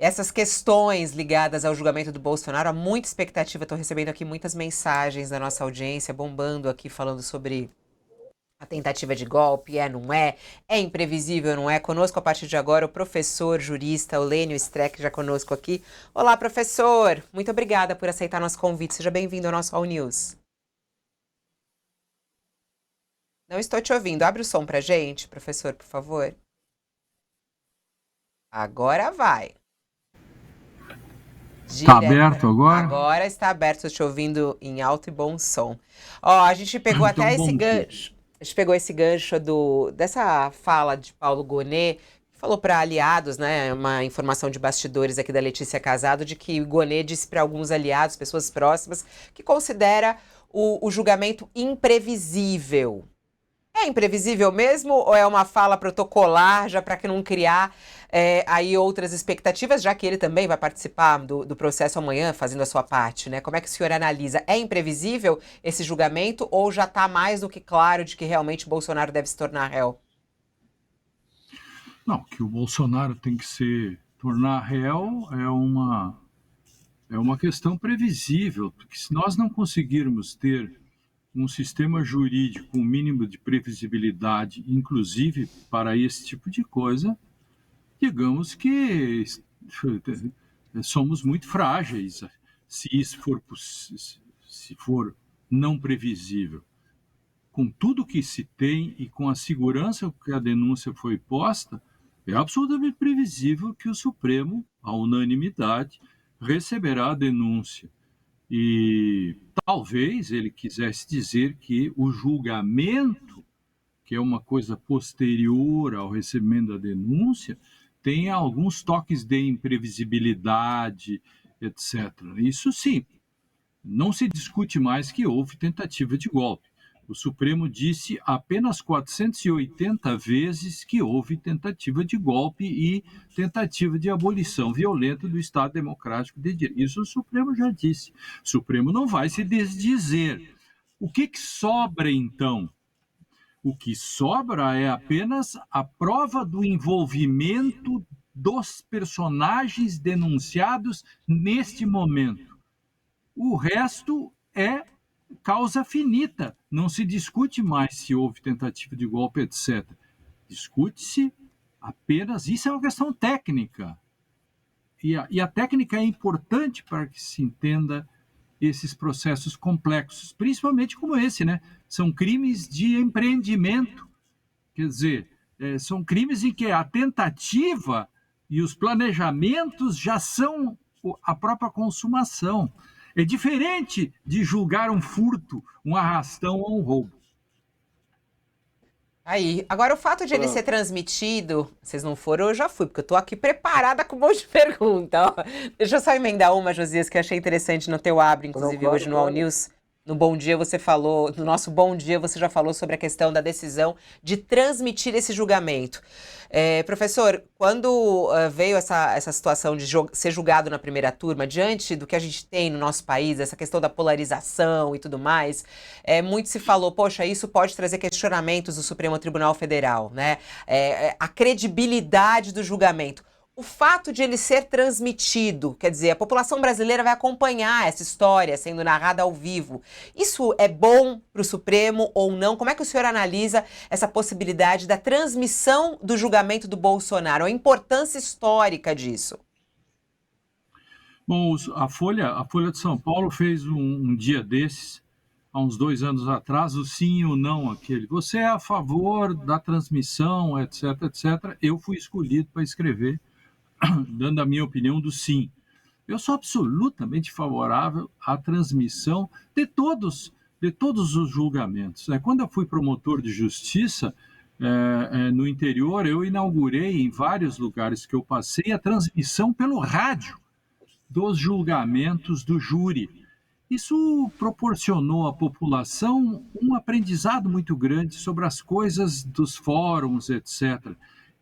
essas questões ligadas ao julgamento do Bolsonaro, há muita expectativa. Estou recebendo aqui muitas mensagens da nossa audiência, bombando aqui, falando sobre a tentativa de golpe, é imprevisível, não é? Conosco a partir de agora o professor jurista Eulênio Streck, já conosco aqui. Olá, professor, muito obrigada por aceitar nosso convite. Seja bem-vindo ao nosso All News. Não estou te ouvindo. Abre o som pra gente, professor, por favor. Agora vai. Está aberto agora? Agora está aberto, estou te ouvindo em alto e bom som. Ó, a gente pegou Então, até bom esse dia. gancho. A gente pegou esse gancho dessa fala de Paulo Gonet, que falou para aliados, né? Uma informação de bastidores aqui da Letícia Casado, de que o Gonet disse para alguns aliados, pessoas próximas, que considera o julgamento imprevisível. É imprevisível mesmo ou é uma fala protocolar já para que não criar aí outras expectativas, já que ele também vai participar do processo amanhã, fazendo a sua parte, né? Como é que o senhor analisa? É imprevisível esse julgamento ou já está mais do que claro de que realmente Bolsonaro deve se tornar réu? Não, que o Bolsonaro tem que se tornar réu é uma questão previsível, porque se nós não conseguirmos ter um sistema jurídico com um mínimo de previsibilidade, inclusive para esse tipo de coisa, digamos que somos muito frágeis se isso se for não previsível. Com tudo que se tem e com a segurança com que a denúncia foi posta, é absolutamente previsível que o Supremo, à unanimidade, receberá a denúncia. E talvez ele quisesse dizer que o julgamento, que é uma coisa posterior ao recebimento da denúncia, tenha alguns toques de imprevisibilidade, etc. Isso sim, não se discute mais que houve tentativa de golpe. O Supremo disse apenas 480 vezes que houve tentativa de golpe e tentativa de abolição violenta do Estado Democrático de Direito. Isso o Supremo já disse. O Supremo não vai se desdizer. O que sobra, então? O que sobra é apenas a prova do envolvimento dos personagens denunciados neste momento. O resto é causa finita. Não se discute mais se houve tentativa de golpe, etc. Discute-se apenas. Isso é uma questão técnica. E a técnica é importante para que se entenda esses processos complexos, principalmente como esse, né? São crimes de empreendimento. Quer dizer, são crimes em que a tentativa e os planejamentos já são a própria consumação. É diferente de julgar um furto, um arrastão ou um roubo. Aí, agora o fato de ele ser transmitido, vocês não foram, eu já fui, porque eu tô aqui preparada com um monte de pergunta, ó. Deixa eu só emendar uma, Josias, que eu achei interessante no teu abre, inclusive hoje no All News. No Bom Dia você falou, no nosso Bom Dia você já falou sobre a questão da decisão de transmitir esse julgamento. Professor, quando veio essa situação de ser julgado na primeira turma, diante do que a gente tem no nosso país, essa questão da polarização e tudo mais, muito se falou, poxa, isso pode trazer questionamentos do Supremo Tribunal Federal, né? A credibilidade do julgamento. O fato de ele ser transmitido, quer dizer, a população brasileira vai acompanhar essa história sendo narrada ao vivo. Isso é bom para o Supremo ou não? Como é que o senhor analisa essa possibilidade da transmissão do julgamento do Bolsonaro? A importância histórica disso? Bom, a Folha de São Paulo fez um dia desses, há uns 2 anos atrás, o sim e o não, aquele. Você é a favor da transmissão, etc, etc. Eu fui escolhido para escrever, dando a minha opinião do sim. Eu sou absolutamente favorável à transmissão de todos os julgamentos. Quando eu fui promotor de justiça no interior, eu inaugurei em vários lugares que eu passei a transmissão pelo rádio dos julgamentos do júri. Isso proporcionou à população um aprendizado muito grande sobre as coisas dos fóruns, etc.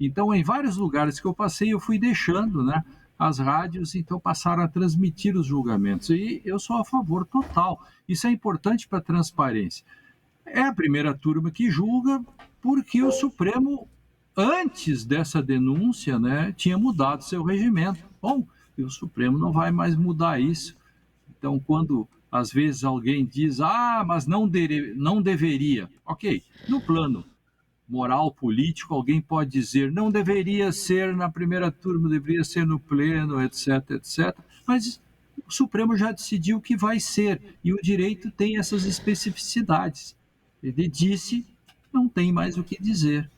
Então, em vários lugares que eu passei, eu fui deixando, né, as rádios, então passaram a transmitir os julgamentos. E eu sou a favor total. Isso é importante para a transparência. É a primeira turma que julga, porque o Supremo, antes dessa denúncia, né, tinha mudado seu regimento. Bom, e o Supremo não vai mais mudar isso. Então, quando às vezes alguém diz, mas não deveria. Ok, no plano moral político, alguém pode dizer, não deveria ser na primeira turma, deveria ser no pleno, etc, etc. Mas o Supremo já decidiu que vai ser, e o direito tem essas especificidades. Ele disse, não tem mais o que dizer.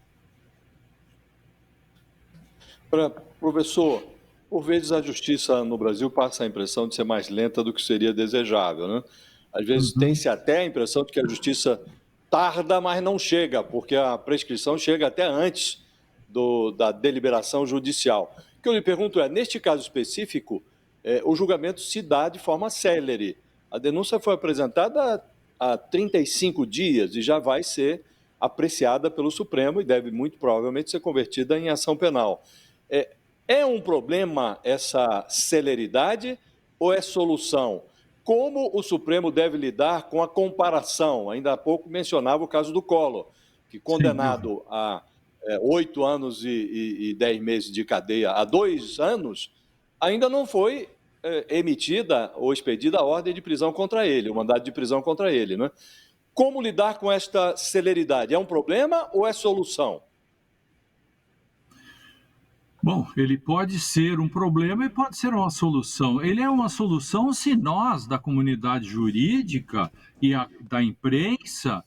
Professor, por vezes a justiça no Brasil passa a impressão de ser mais lenta do que seria desejável, né? Às vezes tem-se até a impressão de que a justiça tarda, mas não chega, porque a prescrição chega até antes da deliberação judicial. O que eu lhe pergunto é, neste caso específico, o julgamento se dá de forma célere. A denúncia foi apresentada há 35 dias e já vai ser apreciada pelo Supremo e deve muito provavelmente ser convertida em ação penal. É um problema essa celeridade ou é solução? Como o Supremo deve lidar com a comparação? Ainda há pouco mencionava o caso do Collor, que condenado a 8 anos e 10 meses de cadeia há 2 anos, ainda não foi emitida ou expedida a ordem de prisão contra ele, o mandado de prisão contra ele, né? Como lidar com esta celeridade? É um problema ou é solução? Bom, ele pode ser um problema e pode ser uma solução. Ele é uma solução se nós, da comunidade jurídica e da imprensa,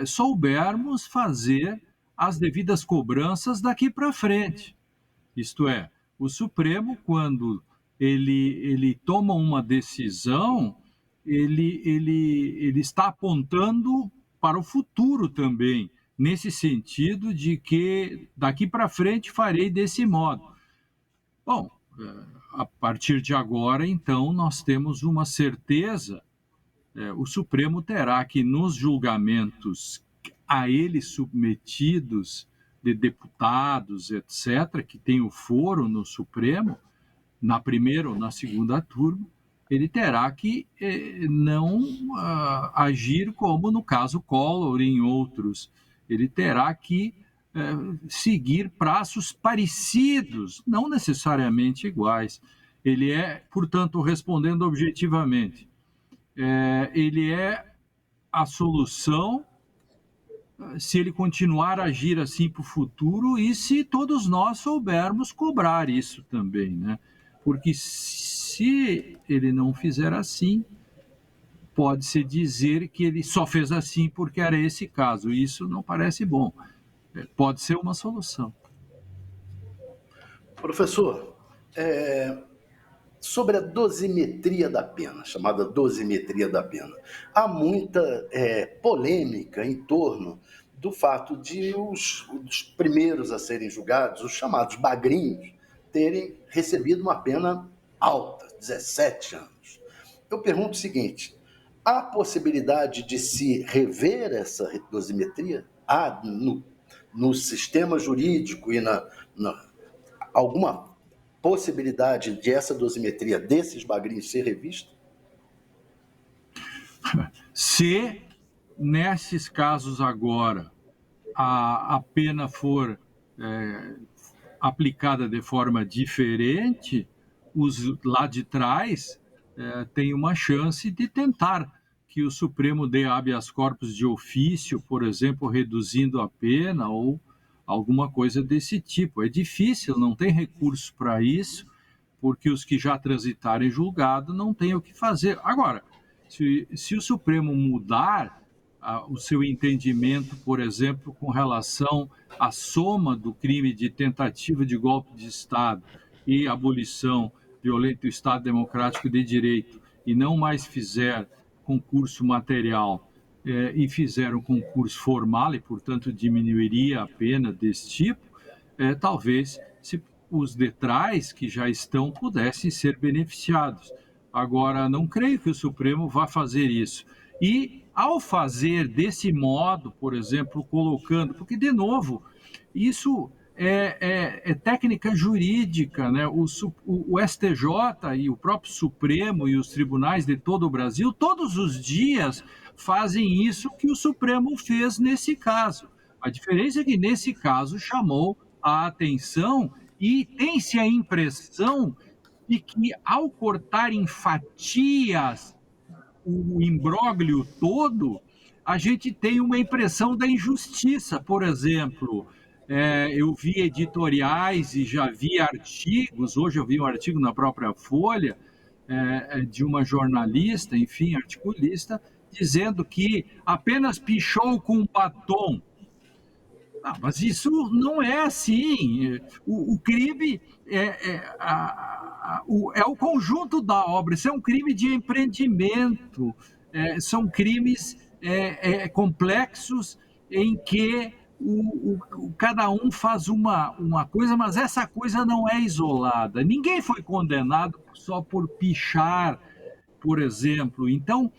soubermos fazer as devidas cobranças daqui para frente. Isto é, o Supremo, quando ele toma uma decisão, ele está apontando para o futuro também, nesse sentido de que daqui para frente farei desse modo. Bom, a partir de agora, então, nós temos uma certeza, o Supremo terá que, nos julgamentos a ele submetidos, de deputados, etc., que tem o foro no Supremo, na primeira ou na segunda turma, ele terá que não agir como no caso Collor e em outros. Ele terá que seguir prazos parecidos, não necessariamente iguais. Ele portanto, respondendo objetivamente, ele é a solução se ele continuar a agir assim para o futuro e se todos nós soubermos cobrar isso também, né? Porque se ele não fizer assim, pode-se dizer que ele só fez assim porque era esse caso. Isso não parece bom. Pode ser uma solução. Professor, sobre a dosimetria da pena, chamada dosimetria da pena, há muita polêmica em torno do fato de os primeiros a serem julgados, os chamados bagrinhos, terem recebido uma pena alta, 17 anos. Eu pergunto o seguinte, há possibilidade de se rever essa dosimetria? Há no sistema jurídico e alguma possibilidade de essa dosimetria desses bagrinhos ser revista? Se nesses casos agora a pena for aplicada de forma diferente, os lá de trás têm uma chance de tentar que o Supremo dê habeas corpus de ofício, por exemplo, reduzindo a pena ou alguma coisa desse tipo. É difícil, não tem recurso para isso, porque os que já transitarem em julgado não têm o que fazer. Agora, se o Supremo mudar o seu entendimento, por exemplo, com relação à soma do crime de tentativa de golpe de Estado e abolição violenta do Estado Democrático de Direito, e não mais fizer concurso material e fizer um concurso formal e, portanto, diminuiria a pena desse tipo, talvez se os de trás que já estão pudessem ser beneficiados. Agora, não creio que o Supremo vá fazer isso. E, ao fazer desse modo, por exemplo, colocando... Porque, de novo, isso é técnica jurídica, né? O STJ e o próprio Supremo e os tribunais de todo o Brasil, todos os dias fazem isso que o Supremo fez nesse caso. A diferença é que, nesse caso, chamou a atenção E tem-se a impressão de que, ao cortar em fatias o imbróglio todo, a gente tem uma impressão da injustiça. Por exemplo, eu vi editoriais e já vi artigos, hoje eu vi um artigo na própria Folha, de uma jornalista, enfim, articulista, dizendo que apenas pichou com batom. Mas isso não é assim. O crime é o conjunto da obra. Isso é um crime de empreendimento. São crimes complexos em que cada um faz uma coisa, mas essa coisa não é isolada. Ninguém foi condenado só por pichar, por exemplo. Então,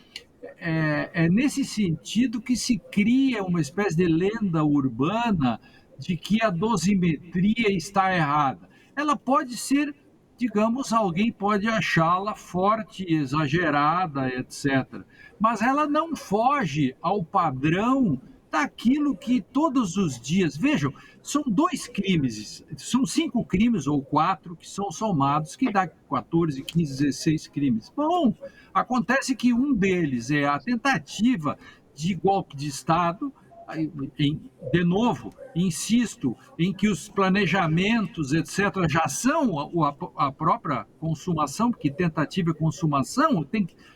é nesse sentido que se cria uma espécie de lenda urbana de que a dosimetria está errada. Ela pode ser, digamos, alguém pode achá-la forte, exagerada, etc. Mas ela não foge ao padrão daquilo que todos os dias... Vejam, são 2 crimes, são 5 crimes ou 4 que são somados, que dá 14, 15, 16 crimes. Bom, acontece que um deles é a tentativa de golpe de Estado, de novo, insisto, em que os planejamentos, etc., já são a própria consumação, porque tentativa é consumação.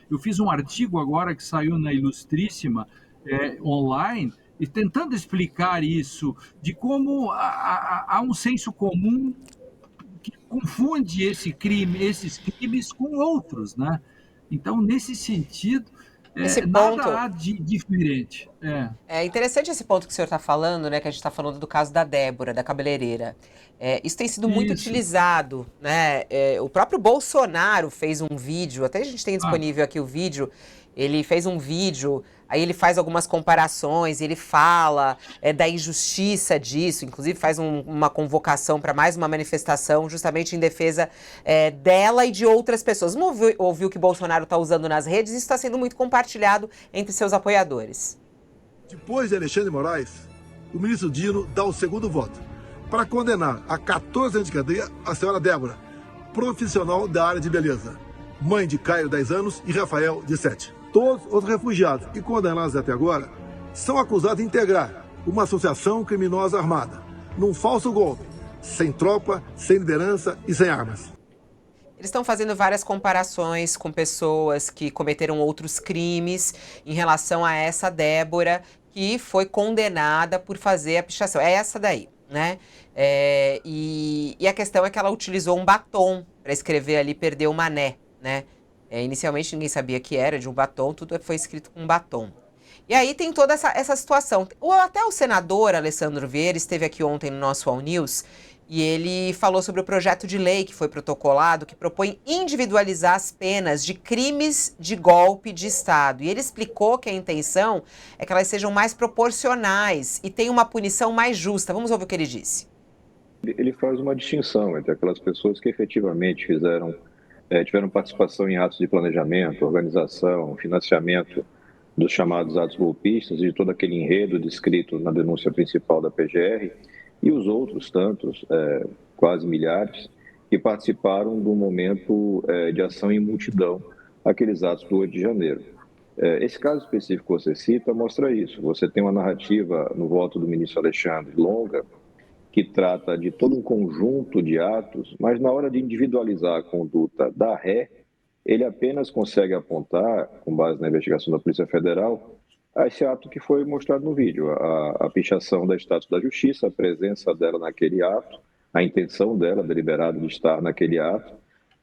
Eu fiz um artigo agora que saiu na Ilustríssima, online, e tentando explicar isso, de como há um senso comum que confunde esses crimes com outros, né? Então, nesse sentido, nada há de diferente. É interessante esse ponto que o senhor está falando, né? Que a gente está falando do caso da Débora, da cabeleireira. Isso tem sido muito utilizado, né? O próprio Bolsonaro fez um vídeo, até a gente tem disponível aqui o vídeo. Ele fez um vídeo, aí ele faz algumas comparações, ele fala da injustiça disso, inclusive faz uma convocação para mais uma manifestação justamente em defesa dela e de outras pessoas. Vamos ouvir o que Bolsonaro está usando nas redes, isso está sendo muito compartilhado entre seus apoiadores. Depois de Alexandre de Moraes, o ministro Dino dá o segundo voto para condenar a 14 anos de cadeia a senhora Débora, profissional da área de beleza, mãe de Caio, 10 anos, e Rafael, de 7. Todos os refugiados e condenados até agora são acusados de integrar uma associação criminosa armada, num falso golpe, sem tropa, sem liderança e sem armas. Eles estão fazendo várias comparações com pessoas que cometeram outros crimes em relação a essa Débora, que foi condenada por fazer a pichação. É essa daí, né? E a questão é que ela utilizou um batom para escrever ali, perdeu o mané, né? Inicialmente ninguém sabia que era de um batom, tudo foi escrito com batom. E aí tem toda essa situação. Até o senador Alessandro Vieira esteve aqui ontem no nosso All News e ele falou sobre o projeto de lei que foi protocolado, que propõe individualizar as penas de crimes de golpe de Estado. E ele explicou que a intenção é que elas sejam mais proporcionais e tenham uma punição mais justa. Vamos ouvir o que ele disse. Ele faz uma distinção entre aquelas pessoas que efetivamente tiveram participação em atos de planejamento, organização, financiamento dos chamados atos golpistas e de todo aquele enredo descrito na denúncia principal da PGR, e os outros tantos, quase milhares, que participaram do momento de ação em multidão, aqueles atos do 8 de janeiro. Esse caso específico que você cita mostra isso. Você tem uma narrativa no voto do ministro Alexandre longa, que trata de todo um conjunto de atos, mas na hora de individualizar a conduta da ré, ele apenas consegue apontar, com base na investigação da Polícia Federal, a esse ato que foi mostrado no vídeo, a pichação da estátua da Justiça, a presença dela naquele ato, a intenção dela, deliberada, de estar naquele ato,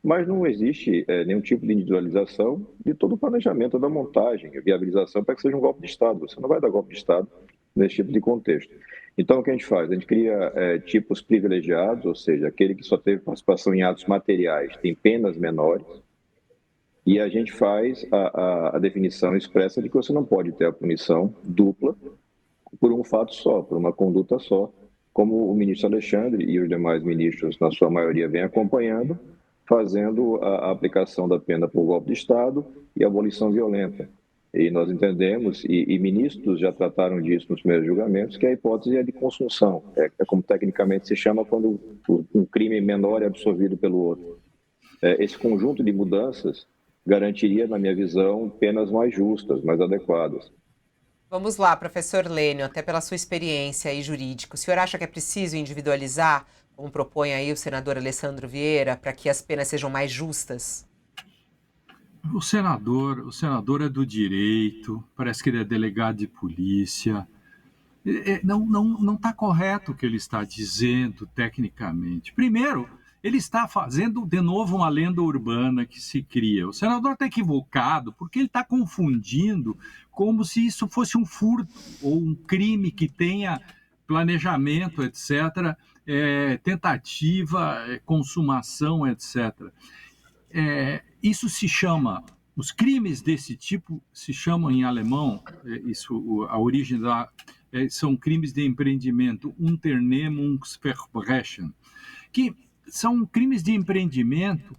mas não existe nenhum tipo de individualização de todo o planejamento da montagem, a viabilização para que seja um golpe de Estado. Você não vai dar golpe de Estado nesse tipo de contexto. Então, o que a gente faz? A gente cria tipos privilegiados, ou seja, aquele que só teve participação em atos materiais tem penas menores, e a gente faz a definição expressa de que você não pode ter a punição dupla por um fato só, por uma conduta só, como o ministro Alexandre e os demais ministros, na sua maioria, vêm acompanhando, fazendo a aplicação da pena por golpe de Estado e abolição violenta. E nós entendemos, e ministros já trataram disso nos primeiros julgamentos, que a hipótese é de consunção. É como tecnicamente se chama quando um crime menor é absorvido pelo outro. Esse conjunto de mudanças garantiria, na minha visão, penas mais justas, mais adequadas. Vamos lá, professor Lênio, até pela sua experiência aí jurídica, o senhor acha que é preciso individualizar, como propõe aí o senador Alessandro Vieira, para que as penas sejam mais justas? O senador é do direito, parece que ele é delegado de polícia. Não está correto o que ele está dizendo tecnicamente. Primeiro, ele está fazendo de novo uma lenda urbana que se cria. O senador está equivocado porque ele está confundindo como se isso fosse um furto ou um crime que tenha planejamento, etc., tentativa, consumação, etc. Isso se chama, os crimes desse tipo se chamam em alemão, a origem são crimes de empreendimento, Unternehmungsverbrechen, que são crimes de empreendimento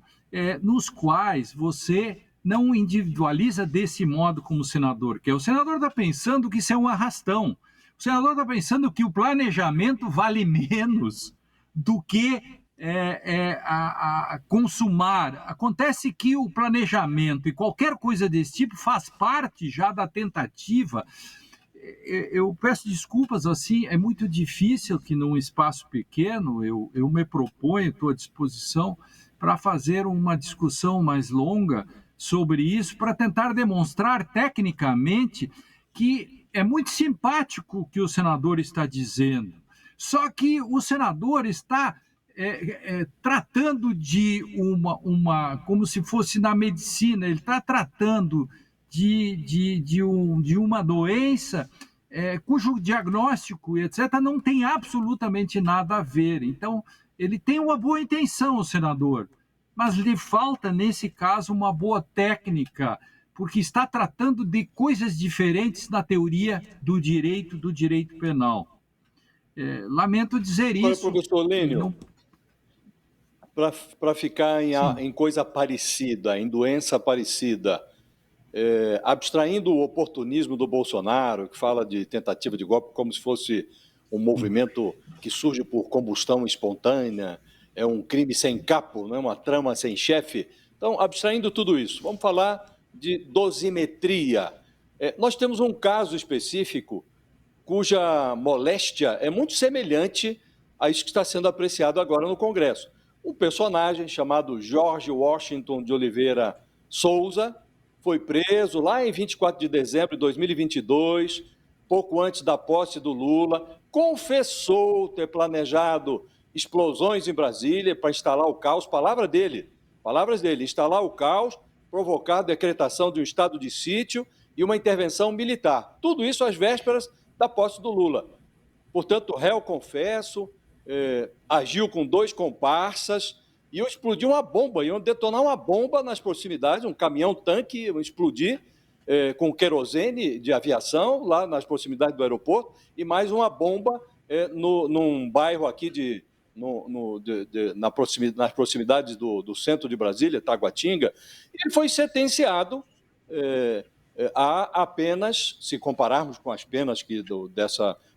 nos quais você não individualiza desse modo como o senador quer. O senador está pensando que isso é um arrastão. O senador está pensando que o planejamento vale menos do que a consumar. Acontece que o planejamento e qualquer coisa desse tipo faz parte já da tentativa. Eu peço desculpas, assim, é muito difícil que num espaço pequeno eu me proponho, estou à disposição para fazer uma discussão mais longa sobre isso, para tentar demonstrar tecnicamente que é muito simpático o que o senador está dizendo. Só que o senador está tratando de como se fosse na medicina, ele está tratando de uma doença cujo diagnóstico, etc., não tem absolutamente nada a ver. Então, ele tem uma boa intenção, o senador, mas lhe falta, nesse caso, uma boa técnica, porque está tratando de coisas diferentes na teoria do direito penal. Lamento dizer Olha, isso. professor Lênio, Não... para ficar em coisa parecida, em doença parecida, abstraindo o oportunismo do Bolsonaro, que fala de tentativa de golpe como se fosse um movimento que surge por combustão espontânea, é um crime sem capo, não é uma trama sem chefe. Então, abstraindo tudo isso, vamos falar de dosimetria. Nós temos um caso específico cuja moléstia é muito semelhante a isso que está sendo apreciado agora no Congresso. Um personagem chamado Jorge Washington de Oliveira Souza foi preso lá em 24 de dezembro de 2022, pouco antes da posse do Lula, confessou ter planejado explosões em Brasília para instalar o caos, palavras dele, instalar o caos, provocar a decretação de um estado de sítio e uma intervenção militar. Tudo isso às vésperas da posse do Lula. Portanto, réu confesso, agiu com 2 comparsas, e iam explodir uma bomba, iam detonar uma bomba nas proximidades, um caminhão-tanque iam explodir com querosene de aviação, lá nas proximidades do aeroporto, e mais uma bomba num bairro aqui nas proximidades do centro de Brasília, Taguatinga. Ele foi sentenciado a apenas, se compararmos com as penas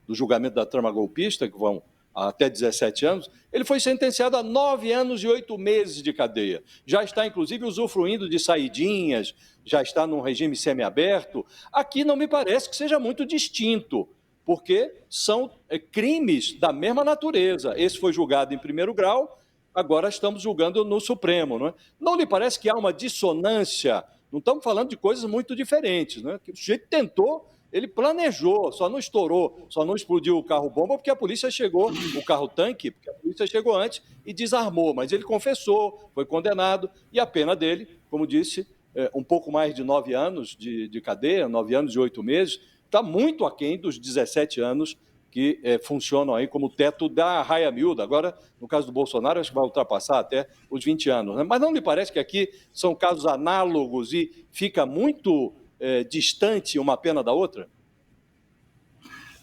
do julgamento da trama golpista, que vão até 17 anos, ele foi sentenciado a 9 anos e 8 meses de cadeia. Já está, inclusive, usufruindo de saidinhas, já está num regime semiaberto. Aqui não me parece que seja muito distinto, porque são crimes da mesma natureza. Esse foi julgado em primeiro grau, agora estamos julgando no Supremo. Não é? Não lhe parece que há uma dissonância? Não estamos falando de coisas muito diferentes. Não é? Que o sujeito tentou... Ele planejou, só não estourou, só não explodiu o carro-bomba porque a polícia chegou, o carro-tanque, porque a polícia chegou antes e desarmou. Mas ele confessou, foi condenado e a pena dele, como disse, um pouco mais de 9 anos de cadeia, 9 anos e 8 meses, está muito aquém dos 17 anos que funcionam aí como teto da raia miúda. Agora, no caso do Bolsonaro, acho que vai ultrapassar até os 20 anos. Né? Mas não lhe parece que aqui são casos análogos e fica muito... distante uma pena da outra?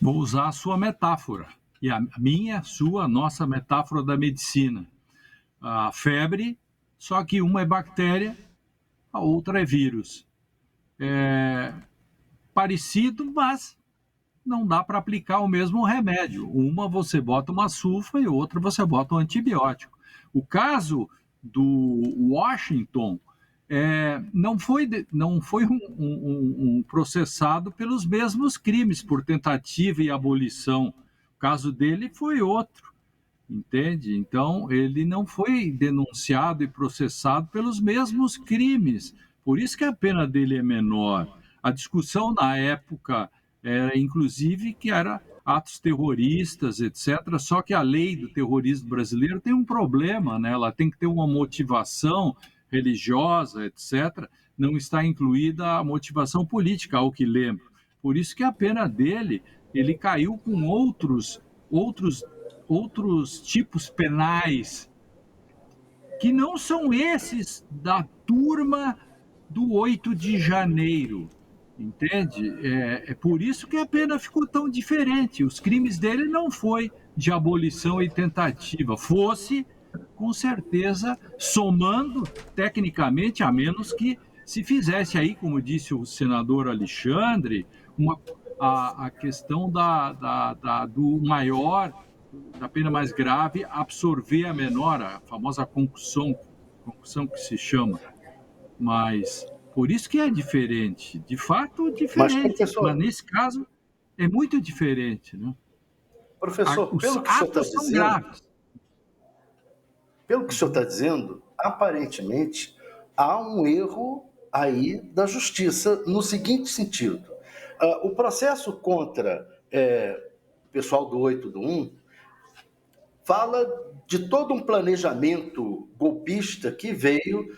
Vou usar a sua metáfora, e a minha, a sua, a nossa metáfora da medicina. A febre, só que uma é bactéria, a outra é vírus. parecido, mas não dá para aplicar o mesmo remédio. Uma você bota uma sulfa e outra você bota um antibiótico. O caso do Washington não foi um processado pelos mesmos crimes, por tentativa e abolição. O caso dele foi outro, entende? Então, ele não foi denunciado e processado pelos mesmos crimes. Por isso que a pena dele é menor. A discussão na época era, inclusive, que era atos terroristas, etc. Só que a lei do terrorismo brasileiro tem um problema, né? Ela tem que ter uma motivação religiosa, etc. Não está incluída a motivação política, ao que lembro. Por isso que a pena dele, ele caiu com outros tipos penais que não são esses da turma do 8 de janeiro, entende? É por isso que a pena ficou tão diferente. Os crimes dele não foi de abolição e tentativa, fosse, com certeza, somando tecnicamente, a menos que se fizesse aí, como disse o senador Alexandre, a questão do maior, da pena mais grave, absorver a menor, a famosa concussão que se chama. Mas por isso que é diferente, de fato diferente, mas nesse caso é muito diferente, né? Professor, Os atos são graves. Pelo que o senhor está dizendo, aparentemente há um erro aí da justiça no seguinte sentido. O processo contra o pessoal do 8 do 1 fala de todo um planejamento golpista que veio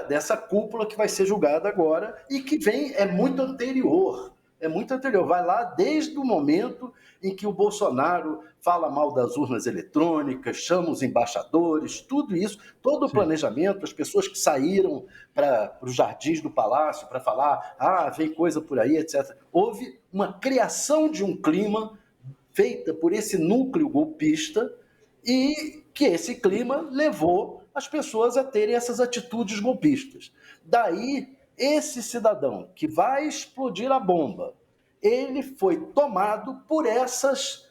dessa cúpula que vai ser julgada agora e que é muito anterior. É muito anterior. Vai lá desde o momento em que o Bolsonaro fala mal das urnas eletrônicas, chama os embaixadores, tudo isso, todo o planejamento, as pessoas que saíram para os jardins do palácio para falar, vem coisa por aí, etc. Houve uma criação de um clima feita por esse núcleo golpista e que esse clima levou as pessoas a terem essas atitudes golpistas. Daí, esse cidadão que vai explodir a bomba, ele foi tomado por essas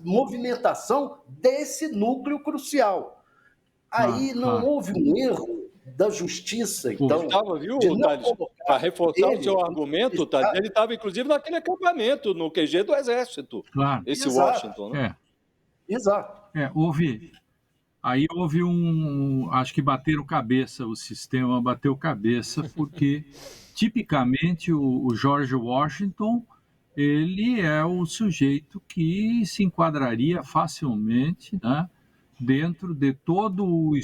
movimentação desse núcleo crucial. Aí não houve um erro da justiça, então... Estava, viu, Thales? Para reforçar o seu argumento, Thales, ele estava, inclusive, naquele acampamento, no QG do Exército. Claro. Esse Exato. Washington, né? Exato. Houve acho que bateram cabeça, o sistema bateu cabeça, porque tipicamente o George Washington, ele é o sujeito que se enquadraria facilmente, né, dentro de todo o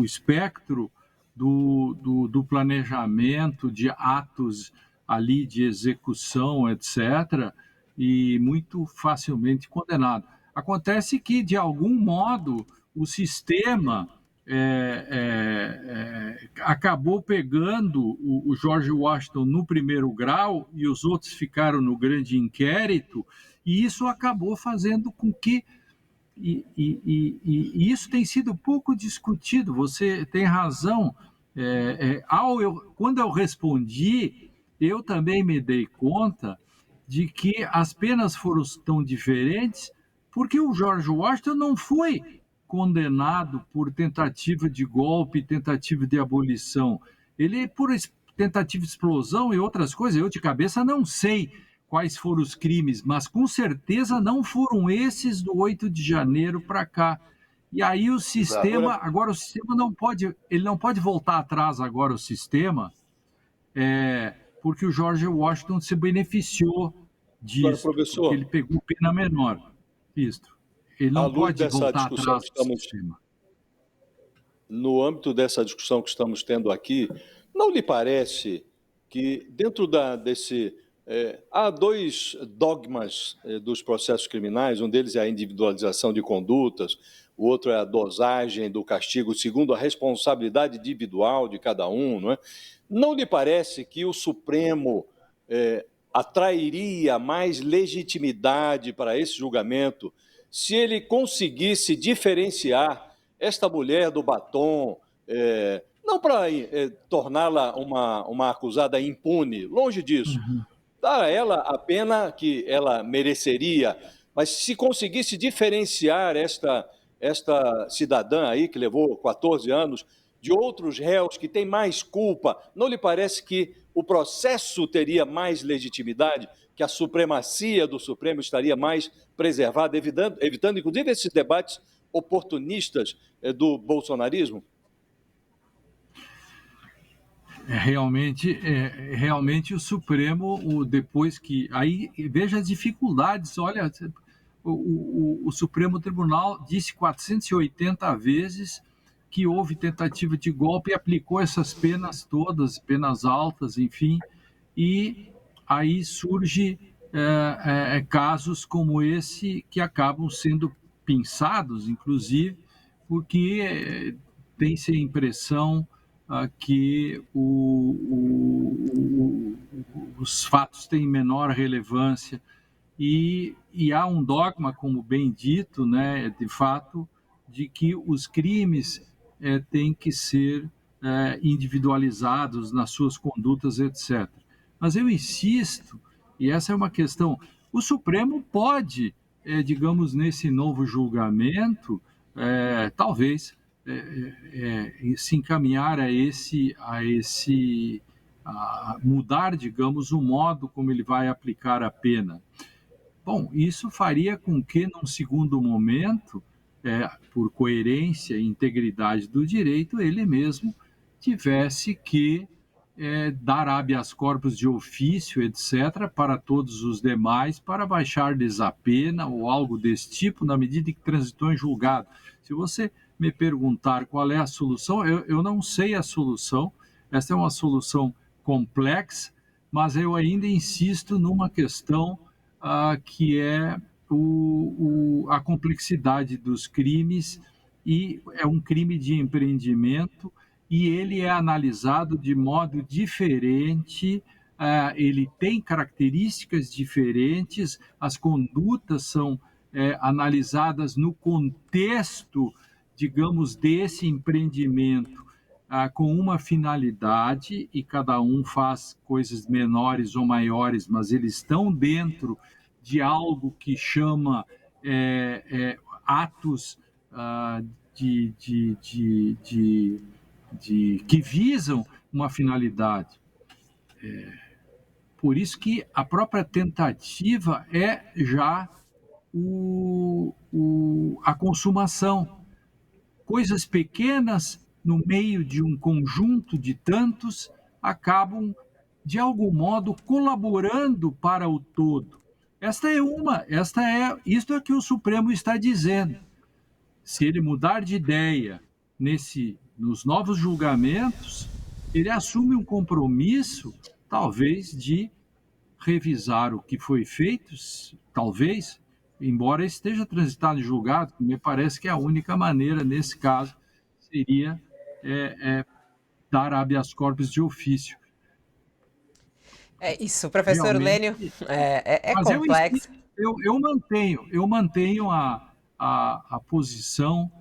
espectro do planejamento de atos ali de execução, etc., e muito facilmente condenado. Acontece que, de algum modo, o sistema acabou pegando o George Washington no primeiro grau e os outros ficaram no grande inquérito, e isso acabou fazendo com que... E isso tem sido pouco discutido, você tem razão. Quando eu respondi, eu também me dei conta de que as penas foram tão diferentes porque o George Washington não foi condenado por tentativa de golpe, tentativa de abolição. Ele, por tentativa de explosão e outras coisas, eu de cabeça não sei quais foram os crimes, mas com certeza não foram esses do 8 de janeiro para cá. E aí o sistema, agora o sistema não pode voltar atrás agora o sistema, porque o George Washington se beneficiou disso, porque ele pegou pena menor. Isso. Ele não pode voltar atrás do sistema. No âmbito dessa discussão que estamos tendo aqui, não lhe parece que dentro desse... há dois dogmas dos processos criminais, um deles é a individualização de condutas, o outro é a dosagem do castigo segundo a responsabilidade individual de cada um, não é? Não lhe parece que o Supremo atrairia mais legitimidade para esse julgamento se ele conseguisse diferenciar esta mulher do batom, não para torná-la uma acusada impune, longe disso. Dar a ela a pena que ela mereceria, mas se conseguisse diferenciar esta cidadã aí, que levou 14 anos, de outros réus que têm mais culpa, não lhe parece que o processo teria mais legitimidade, que a supremacia do Supremo estaria mais preservada, evitando inclusive esses debates oportunistas do bolsonarismo? Realmente o Supremo, depois que... Aí, veja as dificuldades, olha, o Supremo Tribunal disse 480 vezes que houve tentativa de golpe e aplicou essas penas todas, penas altas, enfim, e aí surge casos como esse que acabam sendo pinçados, inclusive, porque tem-se a impressão que os fatos têm menor relevância e há um dogma, como bem dito, né, de fato, de que os crimes têm que ser individualizados nas suas condutas, etc. Mas eu insisto, e essa é uma questão, o Supremo pode, digamos, nesse novo julgamento, talvez se encaminhar a mudar, digamos, o modo como ele vai aplicar a pena. Bom, isso faria com que, num segundo momento, por coerência e integridade do direito, ele mesmo tivesse que dar habeas corpus de ofício, etc., para todos os demais, para baixar-lhes a pena ou algo desse tipo, na medida em que transitou em julgado. Se você me perguntar qual é a solução, eu não sei a solução. Essa é uma solução complexa, mas eu ainda insisto numa questão que é a complexidade dos crimes, e é um crime de empreendimento, e ele é analisado de modo diferente, ele tem características diferentes, as condutas são analisadas no contexto, digamos, desse empreendimento, com uma finalidade, e cada um faz coisas menores ou maiores, mas eles estão dentro de algo que chama atos que visam uma finalidade. Por isso que a própria tentativa é já a consumação. Coisas pequenas, no meio de um conjunto de tantos, acabam, de algum modo, colaborando para o todo. Isto é que o Supremo está dizendo. Se ele mudar de ideia nos novos julgamentos, ele assume um compromisso, talvez, de revisar o que foi feito, talvez, embora esteja transitado em julgado, me parece que a única maneira, nesse caso, seria dar habeas corpus de ofício. É isso, professor Lênio, mas complexo. Eu mantenho a posição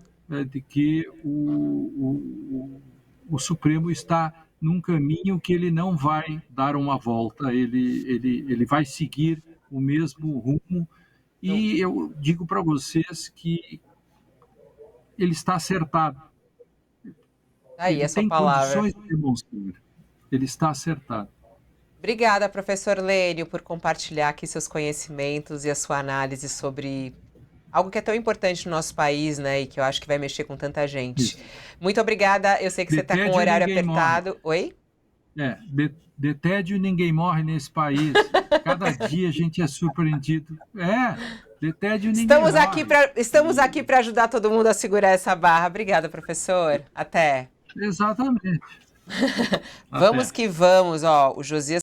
de que o Supremo está num caminho que ele não vai dar uma volta, ele vai seguir o mesmo rumo, e eu digo para vocês que ele está acertado. Aí, ele essa tem palavra. Condições de demonstrar. Ele está acertado. Obrigada, professor Lênio, por compartilhar aqui seus conhecimentos e a sua análise sobre algo que é tão importante no nosso país, né, e que eu acho que vai mexer com tanta gente. Isso. Muito obrigada, eu sei que você está com o horário apertado. Morre. Oi? De tédio ninguém morre nesse país. Cada dia a gente é surpreendido. De tédio ninguém morre. Estamos aqui para ajudar todo mundo a segurar essa barra. Obrigada, professor. Até. Exatamente. Vamos que vamos, ó, o Josias